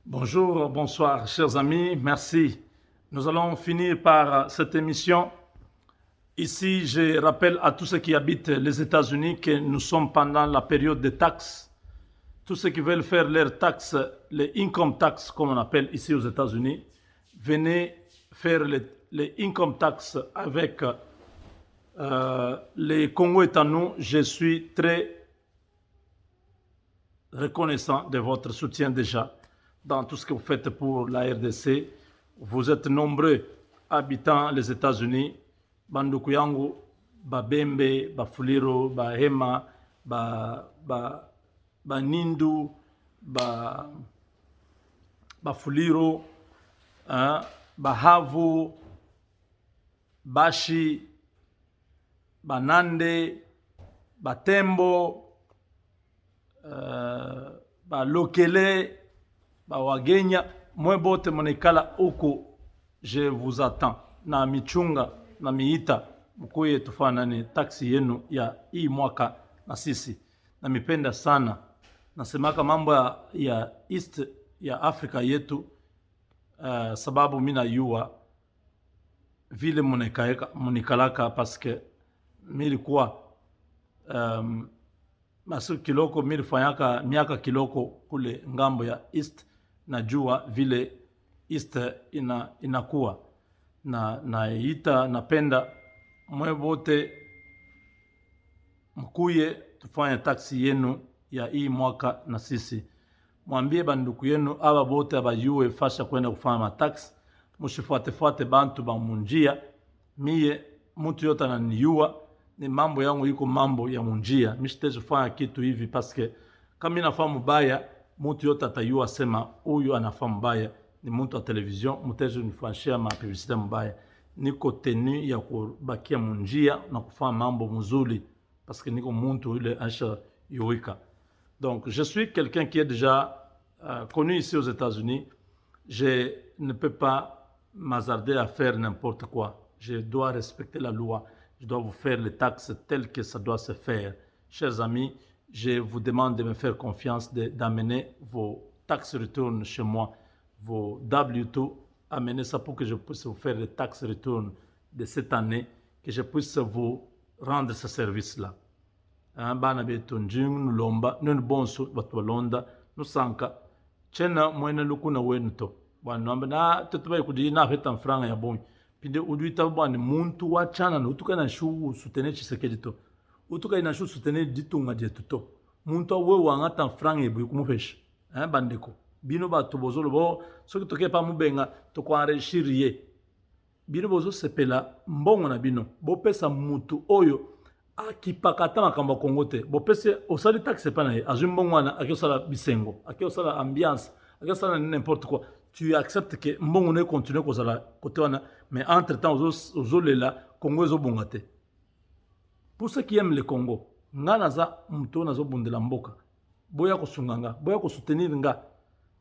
Bonjour, bonsoir, chers amis, merci. Nous allons finir par cette émission. Ici, je rappelle à tous ceux qui habitent les États-Unis que nous sommes pendant la période des taxes. Tous ceux qui veulent faire leurs taxes, les income tax, comme on appelle ici aux États-Unis, venez faire les income tax avec les Congo étant nous. Je suis très reconnaissant de votre soutien déjà dans tout ce que vous faites pour la RDC. Vous êtes nombreux habitants les États-Unis. Banduku yangu, Babembe, Bafuliro, Bahema, Banindu, Bafuliro, Bahavu, Bashi, Banande, Batembo, Balokele, Bawagenya, moi bote monekala oko, je vous attends. Na michunga, na miita, mkuye tufana ni taksi yenu ya hii mwaka na sisi. Na mipenda sana. Nasemaka mambo ya East ya Afrika yetu, sababu mina yua vile munikalaka paske milikuwa masu kiloko milifanyaka miaka kiloko kule ngambo ya East, najua vile East inakuwa na ita napenda mwe bote mkuye tufanye taksi yenu ya hii mwaka na sisi. Mwambie banduku yenu aba bote abayue fasha kwenda kufanya mataksi. Mushifuate bantu bamunjia. Mie mtu yote ananiyua ni mambo yangu iko mambo ya munjia. Mishiteje kufanya kitu hivi paske kama inafaa mubaya mtu yote atayua sema huyu anafaa mubaya ni mtu wa television. Mteje nifanyishia publicité mubaya. Niko tenu ya kubakia munjia na kufanya mambo mzuri parce que niko muntu ile asha yuika. Donc je suis quelqu'un qui est déjà connu ici aux États-Unis. Je ne peux pas m'hasarder à faire n'importe quoi. Je dois respecter la loi. Je dois vous faire les taxes telles que ça doit se faire. Chers amis, je vous demande de me faire confiance, d'amener vos taxes return chez moi, vos W2, amenez ça pour que je puisse vous faire les taxes return de cette année, que je puisse vous rendre ce service-là. Bana betu njingu nulomba nunu bonso batu balonda nusanka chena mwene lukuna wenuto bwana ambe na tetubai kudi na feta franga ya bonyi pinde uduita bwana muntu wa chana no utuka na shu sutene Tshisekedi to utuka ina shu sutene ditunga je tuto muntu we wangata franga ebu kumufesha bandeko bino batu bozolo bo soki toke pa mubenga to kware shirie bino bozo sepela mbongo na bino bo pesa mutu oyo akipakata makambo Kongo te bopese osali taxe pa na ye azwi mbongo wana akiosala bisengo akiosala ambiance akiosala n'importe quoi tu acceptes que mbongo ne continue kozala kote wana mais entre temps ozolela Kongo ezobonga te. Pour ceux qui aiment le Congo nga naza mutu nazobundela mboka boya kosunga nga boya kosoutenir nga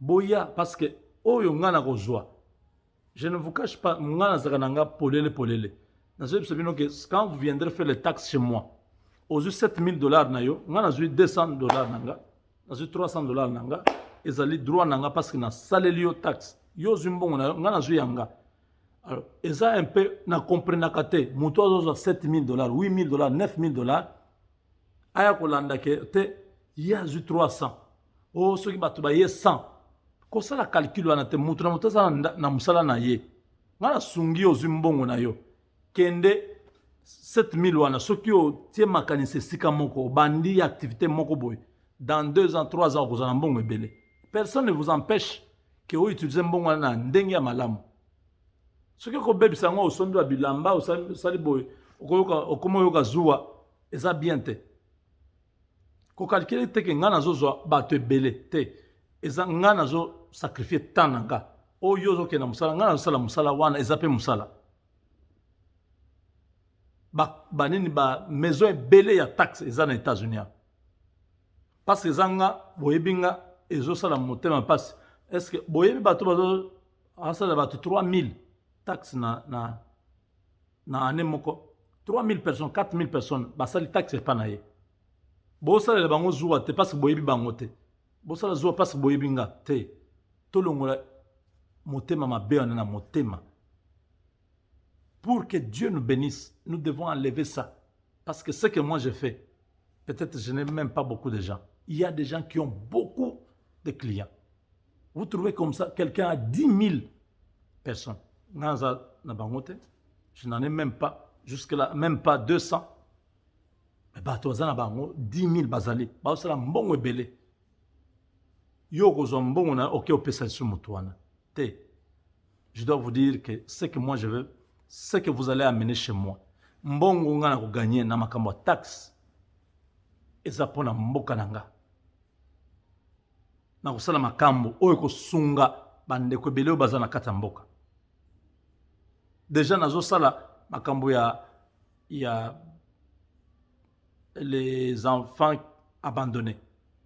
boya parce que oyo nga na kozwa je ne vous cache pas nga nazaka na nga polele quand vous viendrez faire les taxes chez moi, aux $7,000 na yo, nga nazui $200 nanga, nazui $300 nanga, ezali droit nanga parce que na saleli yo taxe. Yo zumbongo na yo, nga nazui yanga. Alors, eza un peu na comprenaka te, mutu azoza $7,000, $8,000, $9,000, aya kolanda ke te, ya zui 300. Oh, soki batu ba ye 100. Kosala calcul wana te, mutu na mutu aza na musala na ye. Nga na sungi yo zumbongo na yo. Kende 7,000 wana soki o tie makanisi sika moko bandi activité moko boy dans 2 ans 3 ans kozana mbongo ebele personne ne vous empêche que vous utilisez mbongo wana ndenge ya malamu soki ko bebisa ngo osombi ba bilamba osali boy okomo yoka zuwa eza bien te ko calculer te ke ngana zozwa bato ebele te eza ngana zo sacrifier tananga o yozo ke na musala ngana sala musala wana eza pe musala banini ba maison ebele ya taxe eza na États-Unis parce que zanga boyebinga ezosala motema passe est-ce que boyebi bato bazo asala bato 3,000 taxe na année moko 3,000 personnes 4,000 personnes basali taxe pa na ye bosalela bango zuwa te parce que boyebi bango te bosala zuwa parce que boyebi nga te tolongola motema mabe na motema. Pour que Dieu nous bénisse, nous devons enlever ça. Parce que ce que moi je fais, peut-être je n'ai même pas beaucoup de gens. Il y a des gens qui ont beaucoup de clients. Vous trouvez comme ça, quelqu'un a 10 000 personnes. Je n'en ai même pas, jusque-là, même pas 200. Mais bah, 10 000 bazali. Bah, c'est la mbongo belé. Yo, je dois vous dire que ce que moi je veux, ce que vous allez amener chez moi, mbongo nga na ko gagner na makambo taxe. Eza pona mboka nanga. Na kusala makambo oyo ko sunga bande ko belé bazana kata mboka. Déjà nazo sala makambo ya les enfants abandonnés.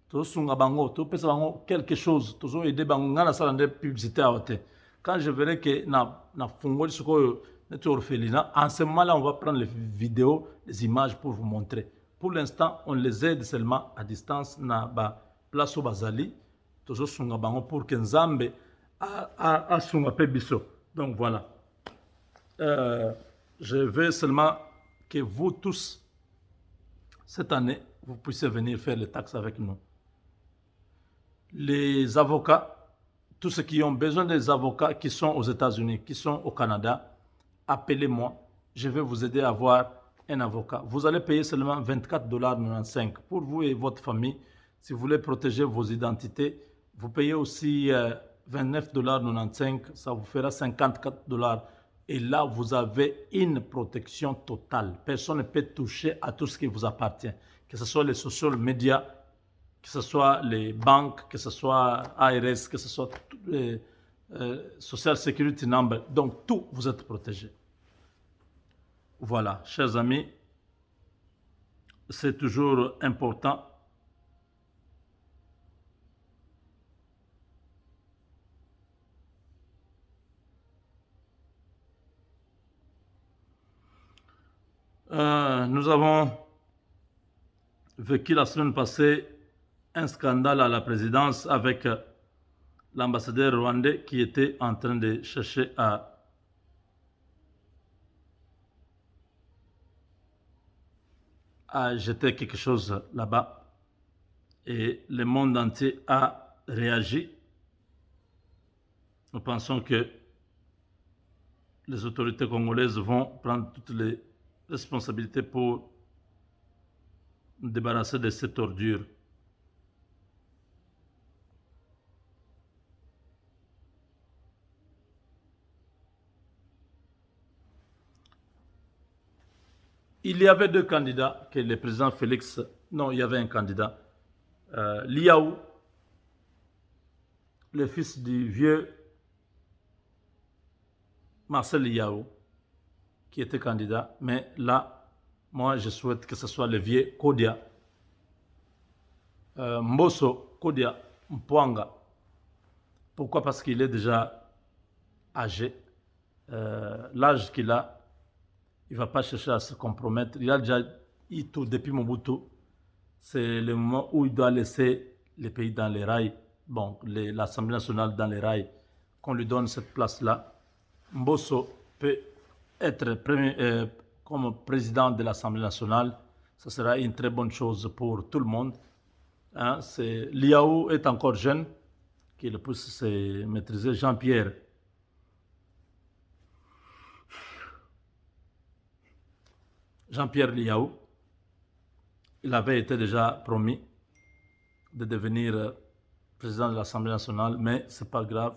Tozo sunga bango, to pesa bango quelque chose, tozo aider bango ngana sala ndé publicité à hauteur. Quand je verrai que na fungoli soko notre orphelinat, en ce moment-là, on va prendre les vidéos, les images pour vous montrer. Pour l'instant, on les aide seulement à distance na ba place au bazali, tozo sunga bango pour que Nzambe a sunga pe biso. Donc voilà. Je veux seulement que vous tous, cette année, vous puissiez venir faire les taxes avec nous. Les avocats, tous ceux qui ont besoin des avocats qui sont aux États-Unis, qui sont au Canada, appelez-moi. Je vais vous aider à avoir un avocat. Vous allez payer seulement $24,95 pour vous et votre famille. Si vous voulez protéger vos identités, vous payez aussi $29,95. Ça vous fera $54. Et là, vous avez une protection totale. Personne ne peut toucher à tout ce qui vous appartient. Que ce soit les social media, que ce soit les banques, que ce soit ARS, que ce soit les Social Security Number. Donc, tout, vous êtes protégé. Voilà, chers amis, c'est toujours important. Nous avons vécu la semaine passée un scandale à la présidence avec l'ambassadeur rwandais qui était en train de chercher à jeter quelque chose là-bas. Et le monde entier a réagi. Nous pensons que les autorités congolaises vont prendre toutes les responsabilités pour nous débarrasser de cette ordure. Il y avait deux candidats que le président Félix... Non, il y avait un candidat. Liaou, le fils du vieux Marcel Liaou, qui était candidat. Mais là, moi, je souhaite que ce soit le vieux Kodia. Mbosso Kodia Mpwanga. Pourquoi? Parce qu'il est déjà âgé. L'âge qu'il a, il ne va pas chercher à se compromettre. Il a déjà eu tout depuis Mobutu. C'est le moment où il doit laisser le pays dans les rails. Bon, l'Assemblée nationale dans les rails. Qu'on lui donne cette place-là. Mbosso peut être comme président de l'Assemblée nationale. Ce sera une très bonne chose pour tout le monde. Hein, Liaou est encore jeune, qui le pousse à se maîtriser. Jean-Pierre Liaou, il avait été déjà promis de devenir président de l'Assemblée nationale, mais ce n'est pas grave.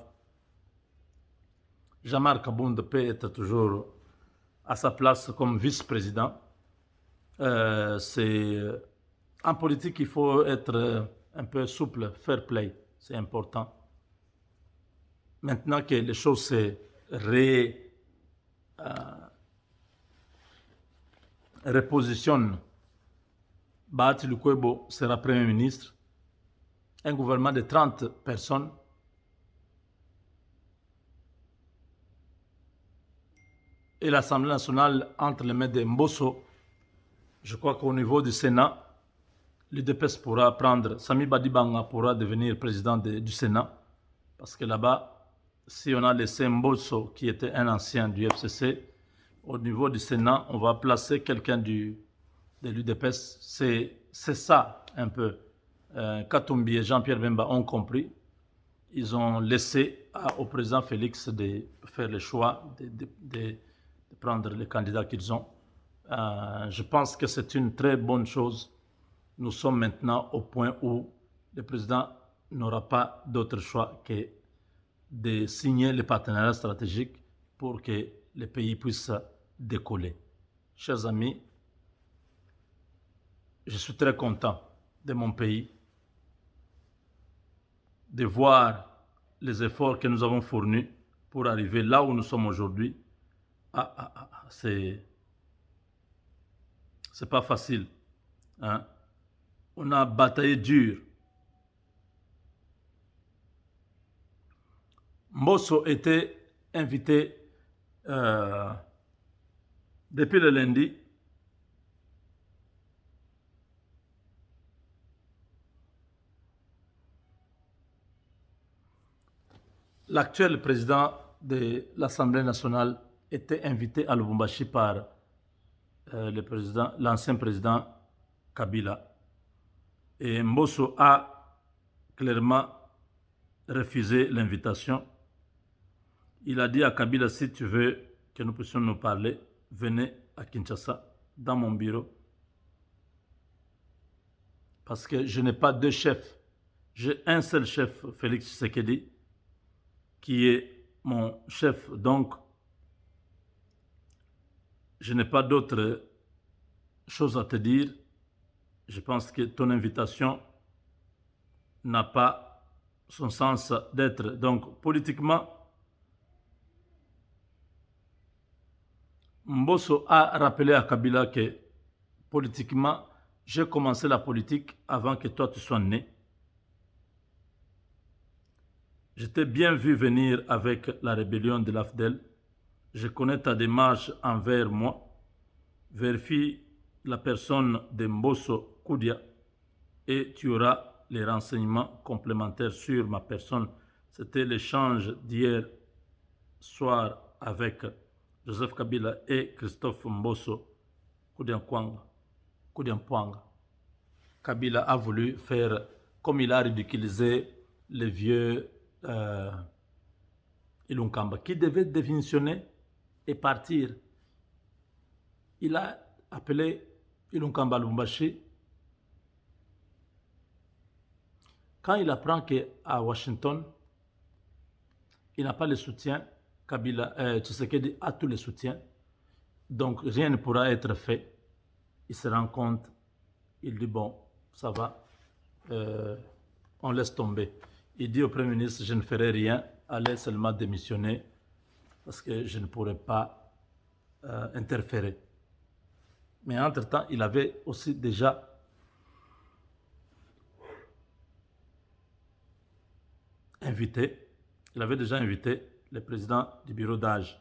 Jean-Marc Abound peut être toujours à sa place comme vice-président. En politique, il faut être un peu souple, fair play, c'est important. Maintenant que les choses se repositionnent, Bahati Lukwebo sera Premier ministre. Un gouvernement de 30 personnes. Et l'Assemblée nationale entre les mains de Mbosso. Je crois qu'au niveau du Sénat, l'UDPS pourra prendre, Sami Badibanga pourra devenir président du Sénat. Parce que là-bas, si on a laissé Mbosso, qui était un ancien du FCC, au niveau du Sénat, on va placer quelqu'un de l'UDPS. C'est ça un peu. Katumbi et Jean-Pierre Bemba ont compris. Ils ont laissé au président Félix de faire le choix de prendre les candidats qu'ils ont. Je pense que c'est une très bonne chose. Nous sommes maintenant au point où le président n'aura pas d'autre choix que de signer les partenariats stratégiques pour que le pays puisse décoller. Chers amis, je suis très content de mon pays, de voir les efforts que nous avons fournis pour arriver là où nous sommes aujourd'hui. C'est pas facile. Hein? On a bataillé dur. Mbosso était invité depuis le lundi. L'actuel président de l'Assemblée nationale était invité à Lubumbashi par l'ancien président Kabila. Et Mbosso a clairement refusé l'invitation. Il a dit à Kabila, si tu veux que nous puissions nous parler, venez à Kinshasa, dans mon bureau. Parce que je n'ai pas deux chefs. J'ai un seul chef, Félix Tshisekedi, qui est mon chef. Donc, je n'ai pas d'autre chose à te dire. Je pense que ton invitation n'a pas son sens d'être. Donc, politiquement, Mbosso a rappelé à Kabila que, politiquement, j'ai commencé la politique avant que toi tu sois né. Je t'ai bien vu venir avec la rébellion de l'AFDEL. Je connais ta démarche envers moi. Vérifie la personne de Mbosso Koudia et tu auras les renseignements complémentaires sur ma personne. C'était l'échange d'hier soir avec Joseph Kabila et Christophe Mbosso Koudiampouanga. Kabila a voulu faire, comme il a ridiculisé le vieux Ilunkamba, qui devait démissionner et partir. Il a appelé Ilunkamba Lubumbashi. Quand il apprend qu'à Washington, il n'a pas le soutien, Tshisekedi a tous les soutiens, donc rien ne pourra être fait. Il se rend compte, il dit bon, ça va, on laisse tomber. Il dit au Premier ministre, je ne ferai rien, allez seulement démissionner parce que je ne pourrai pas interférer. Mais entre-temps, il avait aussi déjà invité le président du bureau d'âge.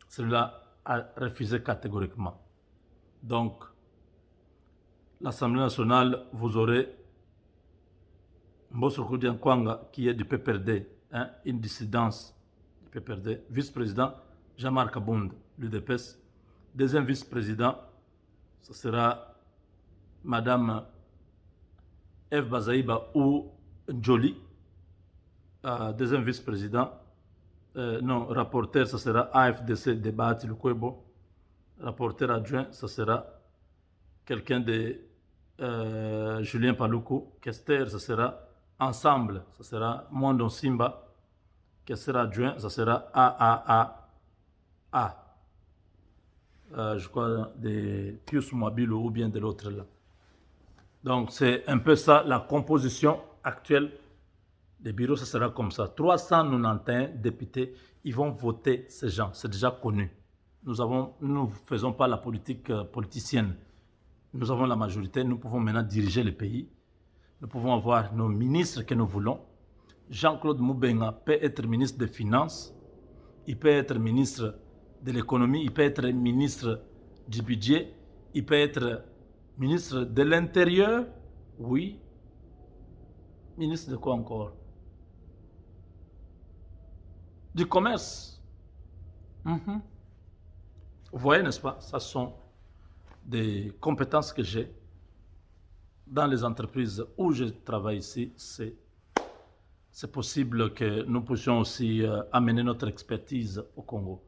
Celui-là a refusé catégoriquement. Donc, l'Assemblée nationale, vous aurez Mbosso Koudiampouanga qui est du PPRD, hein, une dissidence du PPRD, vice-président Jean-Marc Abound, l'UDPS. Deuxième vice-président, ce sera Madame Eve Bazaïba ou Njoli. Deuxième vice-président, rapporteur, ce sera AFDC Débat Lukwebo. Rapporteur adjoint, ce sera quelqu'un de Julien Paluku. Questeur, ce sera Ensemble, ce sera Mondo Simba. Questeur adjoint, ce sera AAAA. Je crois de Pius Mwabilu ou bien de l'autre là. Donc c'est un peu ça la composition actuelle des bureaux, ce sera comme ça. 391 députés, ils vont voter ces gens, c'est déjà connu. Nous ne faisons pas la politique politicienne. Nous avons la majorité, nous pouvons maintenant diriger le pays. Nous pouvons avoir nos ministres que nous voulons. Jean-Claude Moubenga peut être ministre des Finances, il peut être ministre de l'économie, il peut être ministre du budget, il peut être ministre de l'Intérieur, oui, Ministre de quoi encore? Du commerce. Mhm. Vous voyez, n'est-ce pas? Ça sont des compétences que j'ai dans les entreprises où je travaille ici. C'est possible que nous puissions aussi amener notre expertise au Congo.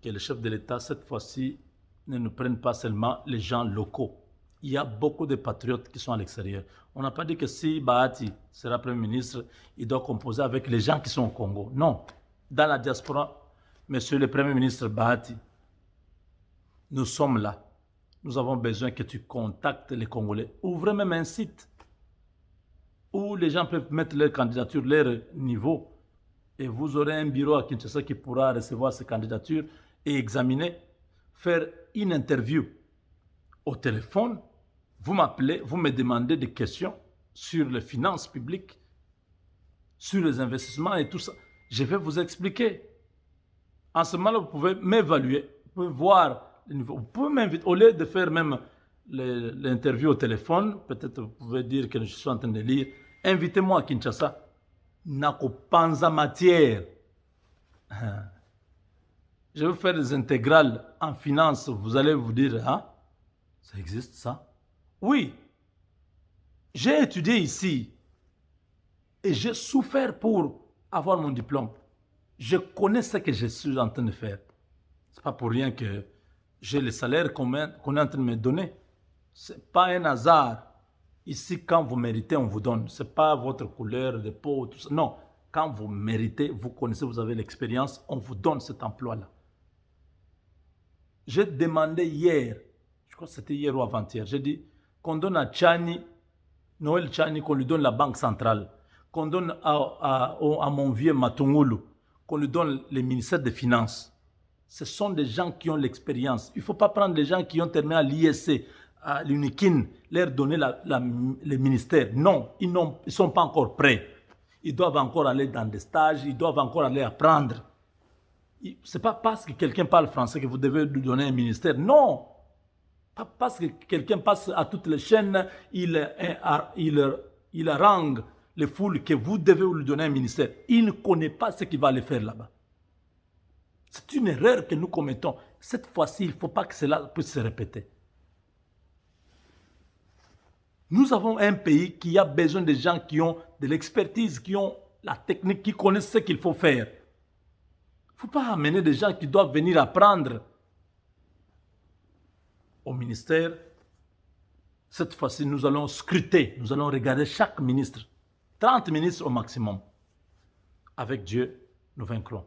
Que le chef de l'État, cette fois-ci, ne nous prenne pas seulement les gens locaux. Il y a beaucoup de patriotes qui sont à l'extérieur. On n'a pas dit que si Bahati sera Premier ministre, il doit composer avec les gens qui sont au Congo. Non. Dans la diaspora, Monsieur le Premier ministre Bahati, nous sommes là. Nous avons besoin que tu contactes les Congolais. Ouvrez même un site où les gens peuvent mettre leur candidature, leur niveau, et vous aurez un bureau à Kinshasa qui pourra recevoir ces candidatures et examiner, faire une interview au téléphone. Vous m'appelez, vous me demandez des questions sur les finances publiques, sur les investissements et tout ça. Je vais vous expliquer. En ce moment-là, vous pouvez m'évaluer, vous pouvez voir le niveau. Vous pouvez m'inviter, au lieu de faire même l'interview au téléphone, peut-être vous pouvez dire que je suis en train de lire, invitez-moi à Kinshasa. Nako panza matière. Je vais faire des intégrales en finance. Vous allez vous dire, hein, ça existe ça? Oui. J'ai étudié ici et j'ai souffert pour avoir mon diplôme. Je connais ce que je suis en train de faire. C'est pas pour rien que j'ai le salaire qu'on est en train de me donner. C'est pas un hasard. Ici, quand vous méritez, on vous donne. C'est pas votre couleur de peau, tout ça. Non. Quand vous méritez, vous connaissez, vous avez l'expérience, on vous donne cet emploi-là. J'ai demandé hier, je crois que c'était hier ou avant-hier, j'ai dit qu'on donne à Tchani, Noël Tchani, qu'on lui donne la banque centrale, qu'on donne à mon vieux Matungulu, qu'on lui donne le ministère des Finances. Ce sont des gens qui ont l'expérience. Il ne faut pas prendre des gens qui ont terminé à l'ISC, à l'UNIKIN, leur donner le ministère. Non, ils ne sont pas encore prêts. Ils doivent encore aller dans des stages, ils doivent encore aller apprendre. Ce n'est pas parce que quelqu'un parle français que vous devez lui donner un ministère. Non. Pas parce que quelqu'un passe à toutes les chaînes, il harangue les foules que vous devez lui donner un ministère. Il ne connaît pas ce qu'il va aller faire là-bas. C'est une erreur que nous commettons. Cette fois-ci, il ne faut pas que cela puisse se répéter. Nous avons un pays qui a besoin de gens qui ont de l'expertise, qui ont la technique, qui connaissent ce qu'il faut faire. Il ne faut pas amener des gens qui doivent venir apprendre au ministère. Cette fois-ci, nous allons scruter, nous allons regarder chaque ministre, 30 ministres au maximum. Avec Dieu, nous vaincrons.